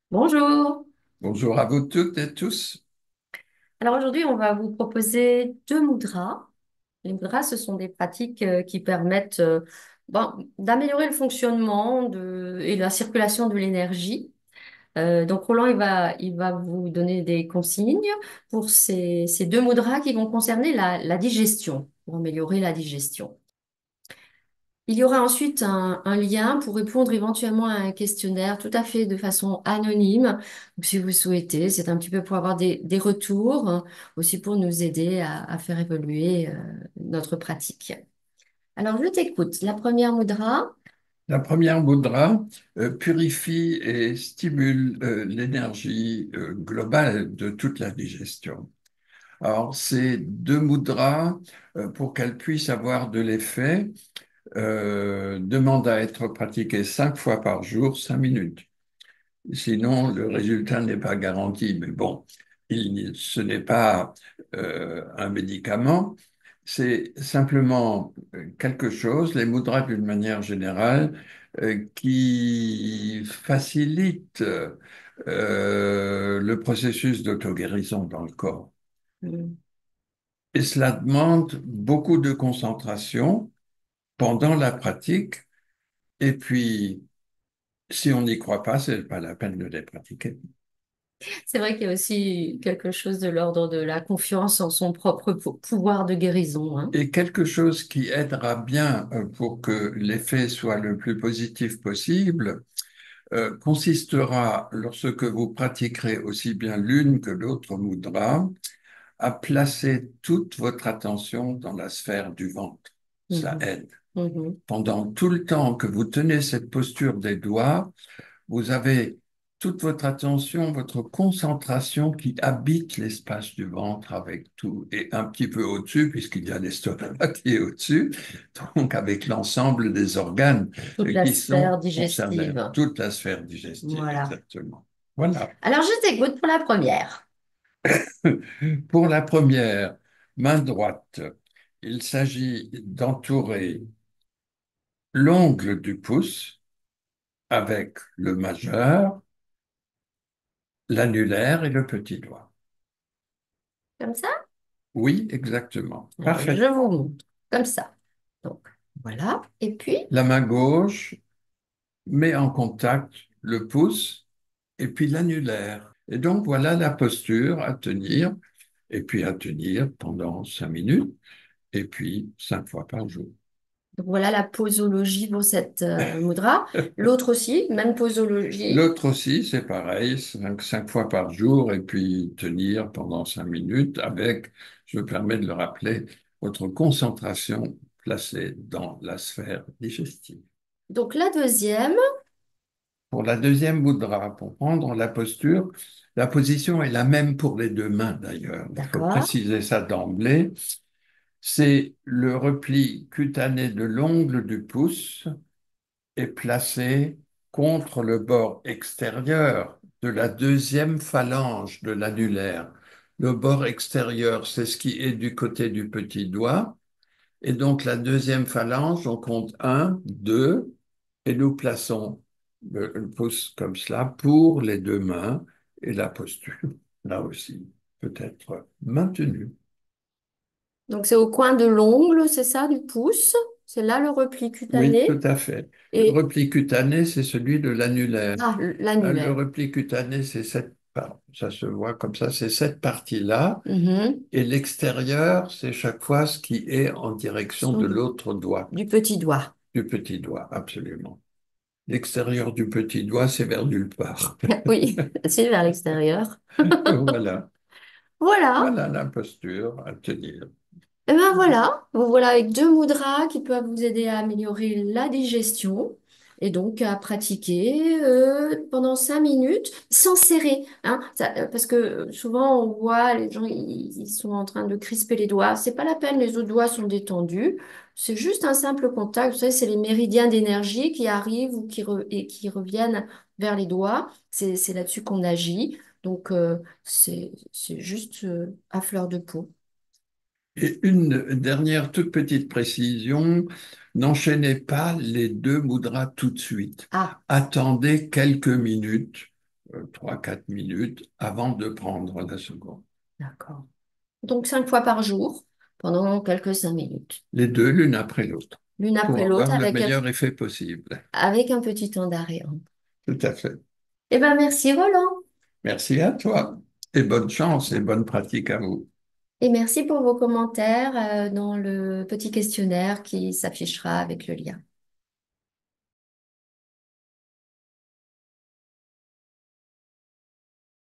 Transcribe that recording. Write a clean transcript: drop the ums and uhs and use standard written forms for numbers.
Bonjour. Bonjour à vous toutes et tous. Alors aujourd'hui, on va vous proposer deux mudras. Les mudras, ce sont des pratiques qui permettent d'améliorer le fonctionnement et la circulation de l'énergie. Donc Roland, il va vous donner des consignes pour ces deux mudras qui vont concerner la digestion, pour améliorer la digestion. Il y aura ensuite un lien pour répondre éventuellement à un questionnaire tout à fait de façon anonyme. Donc, si vous souhaitez, c'est un petit peu pour avoir des retours, aussi pour nous aider à faire évoluer notre pratique. Alors, je t'écoute. La première mudra. La première mudra purifie et stimule l'énergie globale de toute la digestion. Alors, ces deux mudras, pour qu'elles puissent avoir de l'effet, demandent à être pratiquées 5 fois par jour, 5 minutes. Sinon, le résultat n'est pas garanti. Mais bon, ce n'est pas un médicament, c'est simplement quelque chose, les mudras d'une manière générale, qui facilite le processus d'auto-guérison dans le corps. Hmm. Et cela demande beaucoup de concentration pendant la pratique. Et puis, si on n'y croit pas, c'est pas la peine de les pratiquer. C'est vrai qu'il y a aussi quelque chose de l'ordre de la confiance en son propre pouvoir de guérison, hein. Et quelque chose qui aidera bien pour que l'effet soit le plus positif possible consistera, lorsque vous pratiquerez aussi bien l'une que l'autre mudra, à placer toute votre attention dans la sphère du ventre. Ça Mhm. aide. Mhm. Pendant tout le temps que vous tenez cette posture des doigts, vous avez toute votre attention, votre concentration qui habite l'espace du ventre avec tout, et un petit peu au-dessus, puisqu'il y a l'estomac qui est au-dessus, donc avec l'ensemble des organes Toute la qui sphère sont concernés, digestive. toute la sphère digestive, Voilà. exactement. Voilà. Alors, je t'écoute pour la première. Pour la première, main droite, il s'agit d'entourer l'ongle du pouce avec le majeur, l'annulaire et le petit doigt. Comme ça? Oui, exactement. Alors, je Parfait. vous montre. Comme ça. Donc, voilà. Et puis, La main gauche met en contact le pouce et puis l'annulaire. Et donc voilà la posture à tenir, et puis à tenir pendant 5 minutes, et puis 5 fois par jour. donc voilà la posologie pour cette mudra. L'autre aussi, même posologie. L'autre aussi, c'est pareil, 5 fois par jour, et puis tenir pendant 5 minutes avec, je me permets de le rappeler, votre concentration placée dans la sphère digestive. Donc, la deuxième. Pour la deuxième mudra, pour prendre la posture, la position est la même pour les deux mains d'ailleurs. Il faut D'accord. préciser ça d'emblée. C'est le repli cutané de l'ongle du pouce est placé contre le bord extérieur de la deuxième phalange de l'annulaire. Le bord extérieur, c'est ce qui est du côté du petit doigt. Et donc la deuxième phalange, on compte un, deux, et nous plaçons le pouce comme cela pour les deux mains et la posture, là aussi, peut être maintenue. Donc, c'est au coin de l'ongle, c'est ça, du pouce. C'est là le repli Oui, tout cutané. à fait. Le Et, repli cutané, c'est celui de l'annulaire. Le l'annulaire. repli cutané, c'est ça se voit comme ça, c'est cette partie-là. Mhm. Et l'extérieur, c'est chaque fois ce qui est en direction Son de l'autre doigt, du petit doigt. du petit doigt, absolument. L'extérieur du petit doigt, c'est vers nulle part. Oui, c'est vers l'extérieur. Voilà. Voilà. Voilà la posture à tenir. Et ben voilà, vous voilà avec deux mudras qui peuvent vous aider à améliorer la digestion et donc à pratiquer pendant 5 minutes sans serrer, hein. Parce que souvent on voit les gens ils sont en train de crisper les doigts. C'est pas la peine, les autres doigts sont détendus. C'est juste un simple contact. Vous savez, c'est les méridiens d'énergie qui arrivent ou et qui reviennent vers les doigts. C'est là-dessus qu'on agit. Donc c'est juste à fleur de peau. Et une dernière toute petite précision, n'enchaînez pas les deux mudras tout de suite. Ah. Attendez quelques minutes 3-4 minutes avant de prendre la seconde. D'accord. Donc 5 fois par jour, pendant quelques 5 minutes. Les deux, l'une après l'autre, L'une pour après l'autre avoir le avec, meilleur effet possible. avec un petit temps d'arrêt. Tout à fait. Eh bien, merci Roland. Merci à toi et bonne chance et bonne pratique à vous. Et merci pour vos commentaires dans le petit questionnaire qui s'affichera avec le lien.